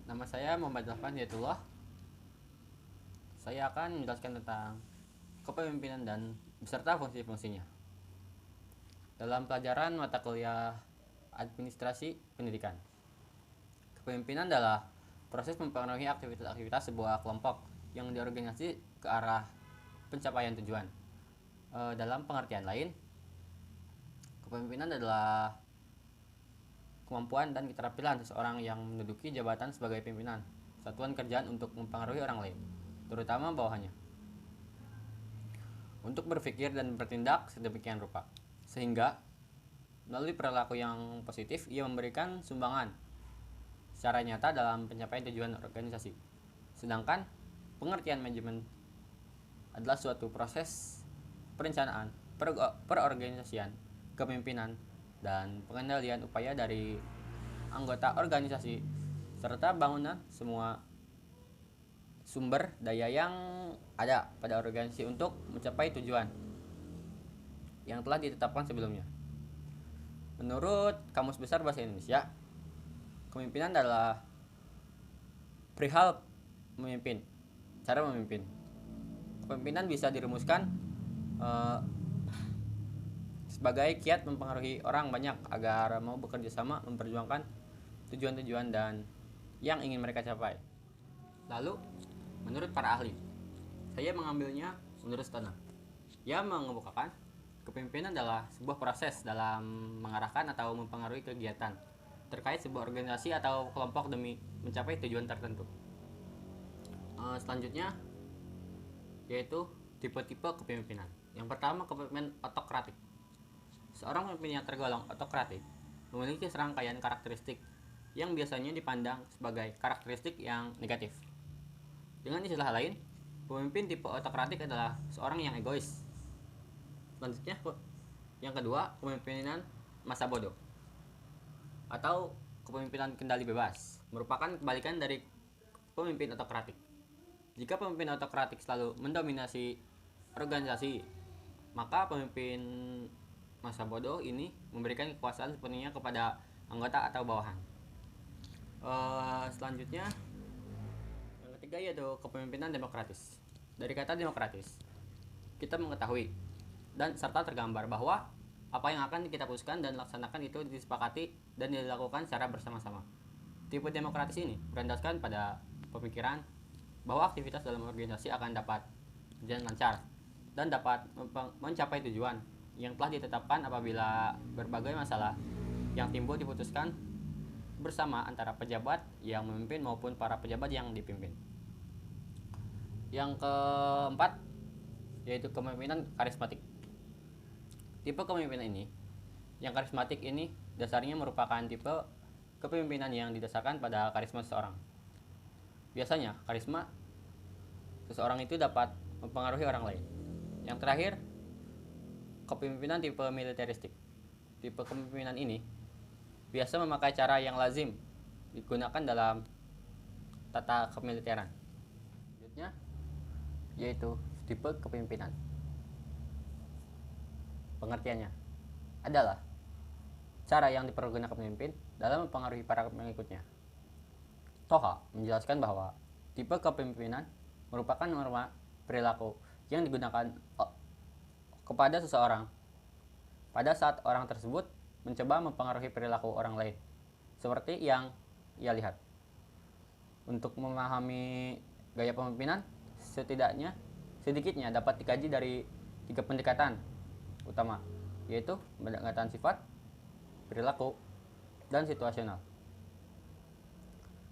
Nama saya Muhammad Zafran Hidayatullah. Saya akan menjelaskan tentang kepemimpinan dan beserta fungsi-fungsinya. Dalam pelajaran mata kuliah Administrasi Pendidikan, kepemimpinan adalah proses mempengaruhi aktivitas-aktivitas sebuah kelompok yang diorganisasi ke arah pencapaian tujuan. Dalam pengertian lain, kepemimpinan adalah kemampuan dan keterampilan seseorang yang menduduki jabatan sebagai pimpinan satuan kerjaan untuk mempengaruhi orang lain, terutama bawahannya, untuk berpikir dan bertindak sedemikian rupa, sehingga melalui perilaku yang positif ia memberikan sumbangan secara nyata dalam pencapaian tujuan organisasi. Sedangkan pengertian manajemen adalah suatu proses perencanaan, perorganisasian, kepemimpinan, dan pengendalian upaya dari anggota organisasi serta bangunan semua sumber daya yang ada pada organisasi untuk mencapai tujuan yang telah ditetapkan sebelumnya. Menurut Kamus Besar Bahasa Indonesia, kepemimpinan adalah perihal memimpin, cara memimpin. Kepemimpinan bisa dirumuskan sebagai kiat mempengaruhi orang banyak agar mau bekerja sama memperjuangkan tujuan-tujuan dan yang ingin mereka capai. Lalu, menurut para ahli, saya mengambilnya menurut Stoner. Ia mengemukakan kepemimpinan adalah sebuah proses dalam mengarahkan atau mempengaruhi kegiatan terkait sebuah organisasi atau kelompok demi mencapai tujuan tertentu. Selanjutnya yaitu tipe-tipe kepemimpinan. Yang pertama, kepemimpinan otokratik. Seorang pemimpin yang tergolong otokratik memiliki serangkaian karakteristik yang biasanya dipandang sebagai karakteristik yang negatif. Dengan istilah lain, pemimpin tipe otokratik adalah seorang yang egois. Selanjutnya, yang kedua, kepemimpinan masa bodoh atau kepemimpinan kendali bebas, merupakan kebalikan dari pemimpin otokratik. Jika pemimpin otokratik selalu mendominasi organisasi, maka pemimpin masa bodoh ini memberikan kekuasaan sepenuhnya kepada anggota atau bawahan. Selanjutnya, yang ketiga yaitu kepemimpinan demokratis. Dari kata demokratis, kita mengetahui dan serta tergambar bahwa apa yang akan kita putuskan dan laksanakan itu disepakati dan dilakukan secara bersama-sama. Tipe demokratis ini berlandaskan pada pemikiran bahwa aktivitas dalam organisasi akan dapat berjalan lancar dan dapat mencapai tujuan yang telah ditetapkan apabila berbagai masalah yang timbul diputuskan bersama antara pejabat yang memimpin maupun para pejabat yang dipimpin. Yang keempat yaitu kepemimpinan karismatik. Tipe kepemimpinan ini, yang karismatik ini dasarnya merupakan tipe kepemimpinan yang didasarkan pada karisma seseorang. Biasanya, karisma seseorang itu dapat mempengaruhi orang lain. Yang terakhir, kepemimpinan tipe militeristik. Tipe kepemimpinan ini biasa memakai cara yang lazim digunakan dalam tata kemiliteran. Selanjutnya, yaitu tipe kepemimpinan. Pengertiannya adalah cara yang dipergunakan pemimpin dalam mempengaruhi para pengikutnya. Toha menjelaskan bahwa tipe kepemimpinan merupakan norma perilaku yang digunakan kepada seseorang pada saat orang tersebut mencoba mempengaruhi perilaku orang lain, seperti yang ia lihat. Untuk memahami gaya pemimpinan, sedikitnya dapat dikaji dari 3 pendekatan utama, yaitu pendekatan sifat, perilaku, dan situasional.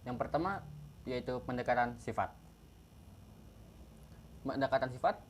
Yang pertama yaitu pendekatan sifat. Pendekatan sifat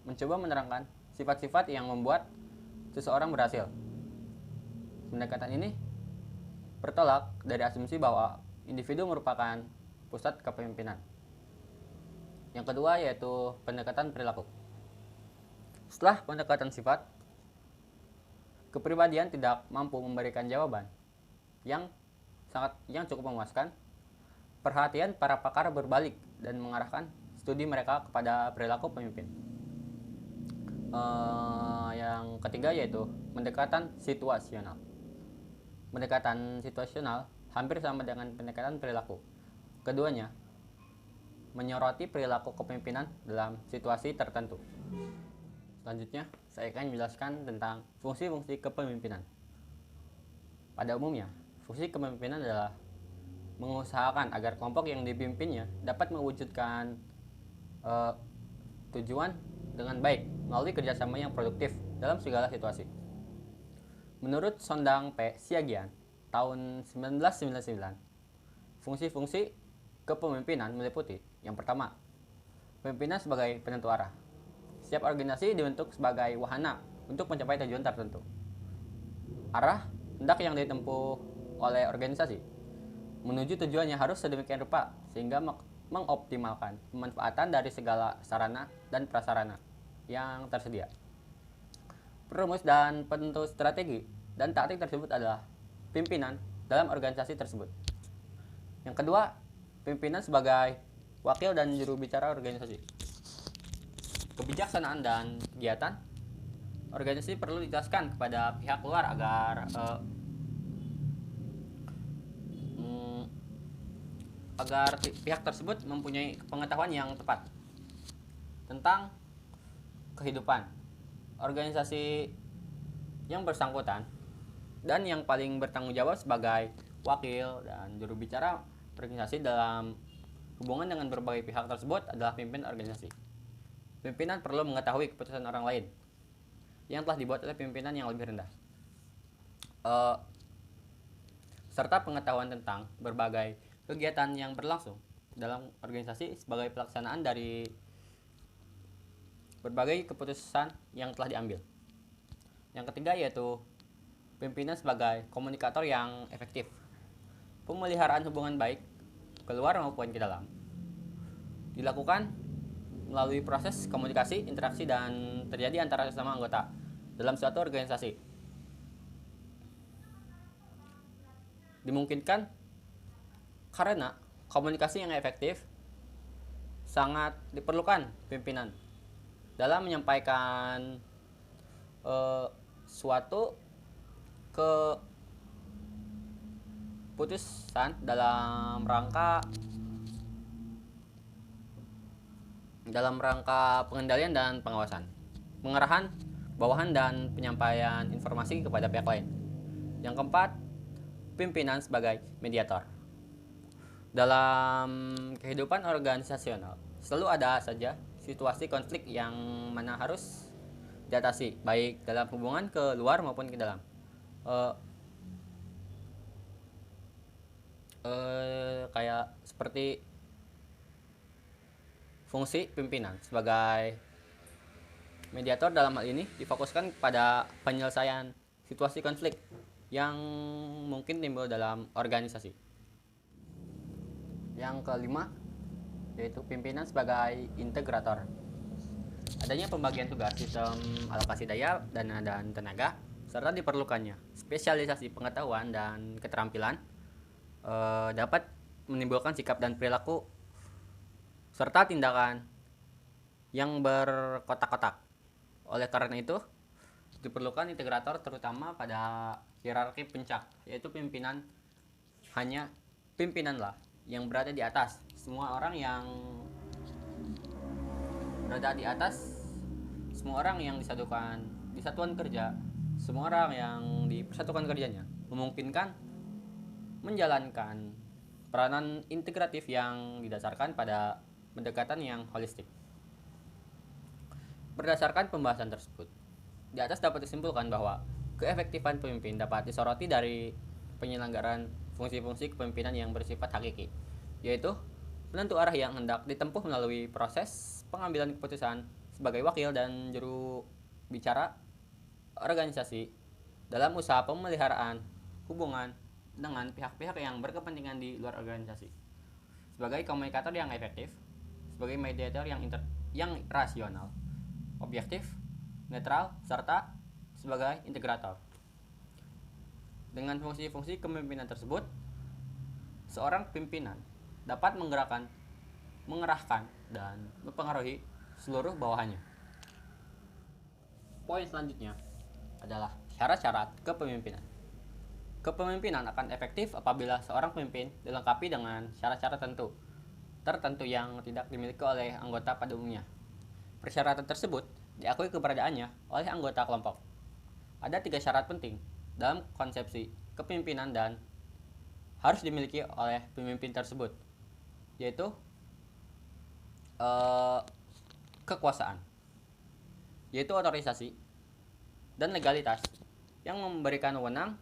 mencoba menerangkan sifat-sifat yang membuat seseorang berhasil. Pendekatan ini bertolak dari asumsi bahwa individu merupakan pusat kepemimpinan. Yang kedua yaitu pendekatan perilaku. Setelah pendekatan sifat, kepribadian tidak mampu memberikan jawaban yang cukup memuaskan. Perhatian para pakar berbalik dan mengarahkan studi mereka kepada perilaku pemimpin. Yang ketiga yaitu pendekatan situasional. Pendekatan situasional hampir sama dengan pendekatan perilaku. Keduanya, menyoroti perilaku kepemimpinan dalam situasi tertentu. Selanjutnya, saya akan menjelaskan tentang fungsi-fungsi kepemimpinan. Pada umumnya, fungsi kepemimpinan adalah mengusahakan agar kelompok yang dipimpinnya dapat mewujudkan tujuan dengan baik melalui kerjasama yang produktif dalam segala situasi. Menurut Sondang P. Siagian tahun 1999, fungsi-fungsi kepemimpinan meliputi yang pertama, pemimpinan sebagai penentu arah. Setiap organisasi dibentuk sebagai wahana untuk mencapai tujuan tertentu. Arah hendak yang ditempuh oleh organisasi menuju tujuannya harus sedemikian rupa sehingga mengoptimalkan pemanfaatan dari segala sarana dan prasarana yang tersedia. Perumus dan penentu strategi dan taktik tersebut adalah pimpinan dalam organisasi tersebut. Yang kedua, pimpinan sebagai wakil dan juru bicara organisasi. Kebijaksanaan dan kegiatan organisasi perlu dijelaskan kepada pihak luar agar pihak tersebut mempunyai pengetahuan yang tepat tentang kehidupan organisasi yang bersangkutan, dan yang paling bertanggung jawab sebagai wakil dan juru bicara organisasi dalam hubungan dengan berbagai pihak tersebut adalah pimpinan organisasi. Pimpinan perlu mengetahui keputusan orang lain yang telah dibuat oleh pimpinan yang lebih rendah, serta pengetahuan tentang berbagai kegiatan yang berlangsung dalam organisasi sebagai pelaksanaan dari berbagai keputusan yang telah diambil. Yang ketiga yaitu pimpinan sebagai komunikator yang efektif. Pemeliharaan hubungan baik keluar maupun ke dalam dilakukan melalui proses komunikasi, interaksi, dan terjadi antara sesama anggota dalam suatu organisasi. Dimungkinkan karena komunikasi yang efektif sangat diperlukan pimpinan dalam menyampaikan suatu keputusan dalam rangka pengendalian dan pengawasan, pengarahan, bawahan, dan penyampaian informasi kepada pihak lain. Yang keempat, pimpinan sebagai mediator. Dalam kehidupan organisasional, selalu ada saja situasi konflik yang mana harus diatasi, baik dalam hubungan ke luar maupun ke dalam. Kayak seperti fungsi pimpinan sebagai mediator dalam hal ini difokuskan pada penyelesaian situasi konflik yang mungkin timbul dalam organisasi. Yang kelima yaitu pimpinan sebagai integrator. Adanya pembagian tugas, sistem alokasi daya, dana, dan tenaga, serta diperlukannya spesialisasi pengetahuan dan keterampilan dapat menimbulkan sikap dan perilaku serta tindakan yang berkotak-kotak. Oleh karena itu, diperlukan integrator terutama pada hierarki puncak, yaitu pimpinan hanya pimpinanlah yang berada di atas. Semua orang yang berada di atas, semua orang yang disatukan di satuan kerja, semua orang yang dipersatukan kerjanya memungkinkan menjalankan peranan integratif yang didasarkan pada pendekatan yang holistik. Berdasarkan pembahasan tersebut, di atas dapat disimpulkan bahwa keefektifan pemimpin dapat disoroti dari penyelenggaraan fungsi-fungsi kepemimpinan yang bersifat hakiki, yaitu penentu arah yang hendak ditempuh melalui proses pengambilan keputusan sebagai wakil dan juru bicara organisasi dalam usaha pemeliharaan hubungan dengan pihak-pihak yang berkepentingan di luar organisasi, sebagai komunikator yang efektif, sebagai mediator yang rasional, objektif, netral, serta sebagai integrator. Dengan fungsi-fungsi kepemimpinan tersebut, seorang pimpinan dapat mengerahkan, dan mempengaruhi seluruh bawahannya. Poin selanjutnya adalah syarat-syarat kepemimpinan. Kepemimpinan akan efektif apabila seorang pemimpin dilengkapi dengan syarat-syarat tertentu yang tidak dimiliki oleh anggota pada umumnya. Persyaratan tersebut diakui keberadaannya oleh anggota kelompok. Ada 3 syarat penting dalam konsepsi kepemimpinan dan harus dimiliki oleh pemimpin tersebut, yaitu kekuasaan, yaitu otorisasi dan legalitas yang memberikan wewenang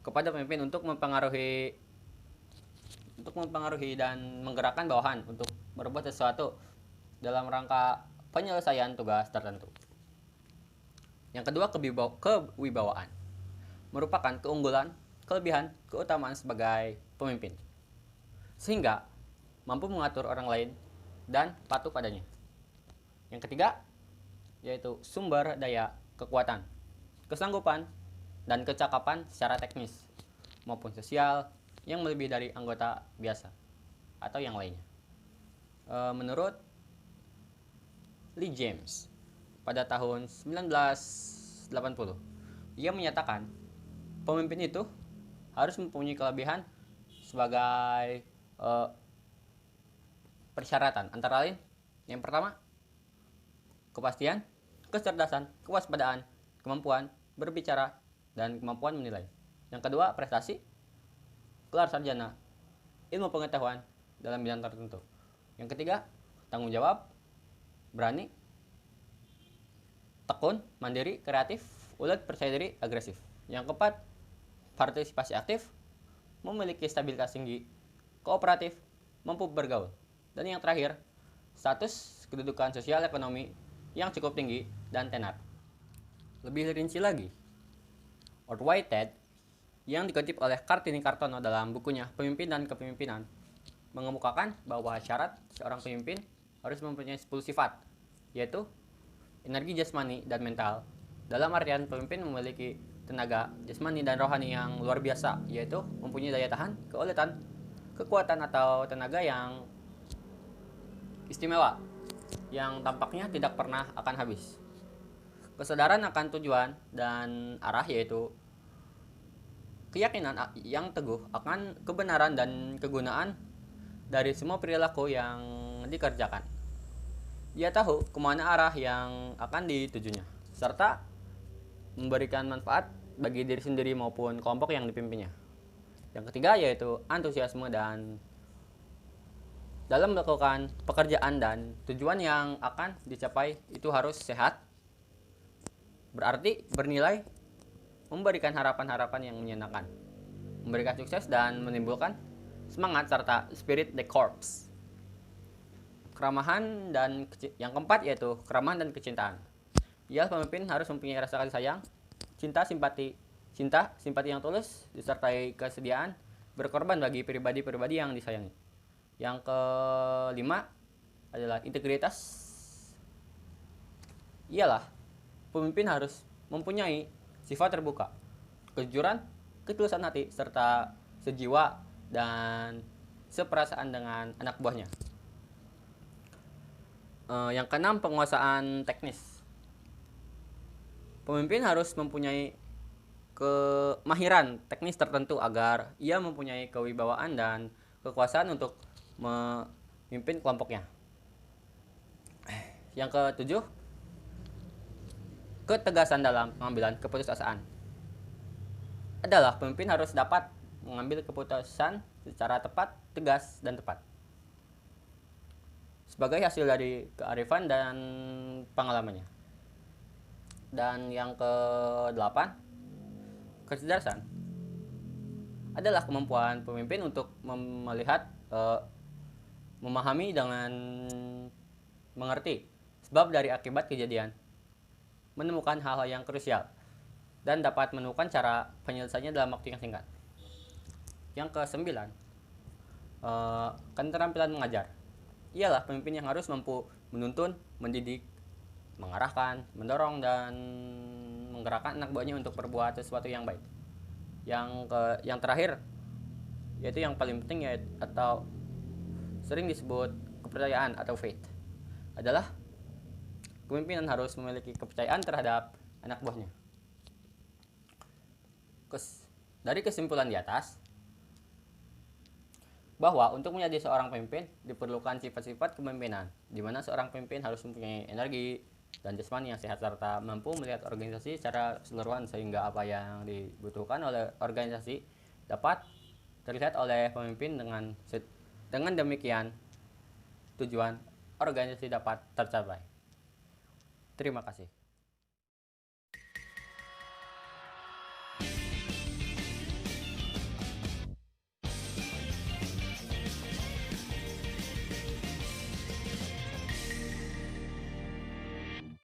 kepada pemimpin untuk mempengaruhi dan menggerakkan bawahan untuk berbuat sesuatu dalam rangka penyelesaian tugas tertentu. Yang kedua, kewibawaan merupakan keunggulan, kelebihan, keutamaan sebagai pemimpin, sehingga mampu mengatur orang lain dan patuh padanya. Yang ketiga, yaitu sumber daya kekuatan, kesanggupan, dan kecakapan secara teknis maupun sosial yang melebihi dari anggota biasa atau yang lainnya. Menurut Lee James pada tahun 1980, ia menyatakan pemimpin itu harus mempunyai kelebihan sebagai persyaratan, antara lain yang pertama kepastian, kecerdasan, kewaspadaan, kemampuan berbicara, dan kemampuan menilai. Yang kedua prestasi, gelar sarjana, ilmu pengetahuan dalam bidang tertentu. Yang ketiga tanggung jawab, berani, tekun, mandiri, kreatif, ulet, percaya diri, agresif. Yang keempat partisipasi aktif, memiliki stabilitas tinggi, kooperatif, mampu bergaul. Dan yang terakhir, status kedudukan sosial ekonomi yang cukup tinggi dan tenar. Lebih rinci lagi, Ord Whitehead yang dikutip oleh Kartini Kartono dalam bukunya Pemimpin dan Kepemimpinan mengemukakan bahwa syarat seorang pemimpin harus mempunyai 10 sifat, yaitu energi jasmani dan mental. Dalam artian pemimpin memiliki tenaga jasmani dan rohani yang luar biasa, yaitu mempunyai daya tahan, keuletan, kekuatan atau tenaga yang istimewa yang tampaknya tidak pernah akan habis. Kesadaran akan tujuan dan arah, yaitu keyakinan yang teguh akan kebenaran dan kegunaan dari semua perilaku yang dikerjakan. Ia tahu kemana arah yang akan ditujunya, serta memberikan manfaat bagi diri sendiri maupun kelompok yang dipimpinnya. Yang ketiga yaitu antusiasme dan dalam melakukan pekerjaan dan tujuan yang akan dicapai itu harus sehat, berarti bernilai, memberikan harapan-harapan yang menyenangkan, memberikan sukses dan menimbulkan semangat serta spirit the corps. Keramahan dan yang keempat yaitu keramahan dan kecintaan. Ia pemimpin harus mempunyai rasa kasih sayang, simpati yang tulus disertai kesediaan berkorban bagi pribadi-pribadi yang disayangi. Yang kelima adalah integritas. Ialah pemimpin harus mempunyai sifat terbuka, kejujuran, ketulusan hati, serta sejiwa dan seperasaan dengan anak buahnya. Yang keenam, penguasaan teknis. Pemimpin harus mempunyai kemahiran teknis tertentu agar ia mempunyai kewibawaan dan kekuasaan untuk memimpin kelompoknya. Yang ketujuh, ketegasan dalam pengambilan keputusasaan. Adalah pemimpin harus dapat mengambil keputusan secara tepat, tegas, dan tepat sebagai hasil dari kearifan dan pengalamannya. Dan yang ke-8, kecerdasan. Adalah kemampuan pemimpin untuk melihat, memahami dengan mengerti sebab dari akibat kejadian, menemukan hal-hal yang krusial, dan dapat menemukan cara penyelesaiannya dalam waktu yang singkat. Yang ke-9, keterampilan mengajar. Ialah pemimpin yang harus mampu menuntun, mendidik, mengarahkan, mendorong, dan menggerakkan anak buahnya untuk berbuat sesuatu yang baik. Yang terakhir, yaitu yang paling penting, yaitu atau sering disebut kepercayaan atau faith, adalah kepemimpinan harus memiliki kepercayaan terhadap anak buahnya. Dari kesimpulan di atas, bahwa untuk menjadi seorang pemimpin diperlukan sifat-sifat kepemimpinan, di mana seorang pemimpin harus mempunyai energi dan jasmani yang sehat serta mampu melihat organisasi secara keseluruhan sehingga apa yang dibutuhkan oleh organisasi dapat terlihat oleh pemimpin dengan demikian tujuan organisasi dapat tercapai. Terima kasih.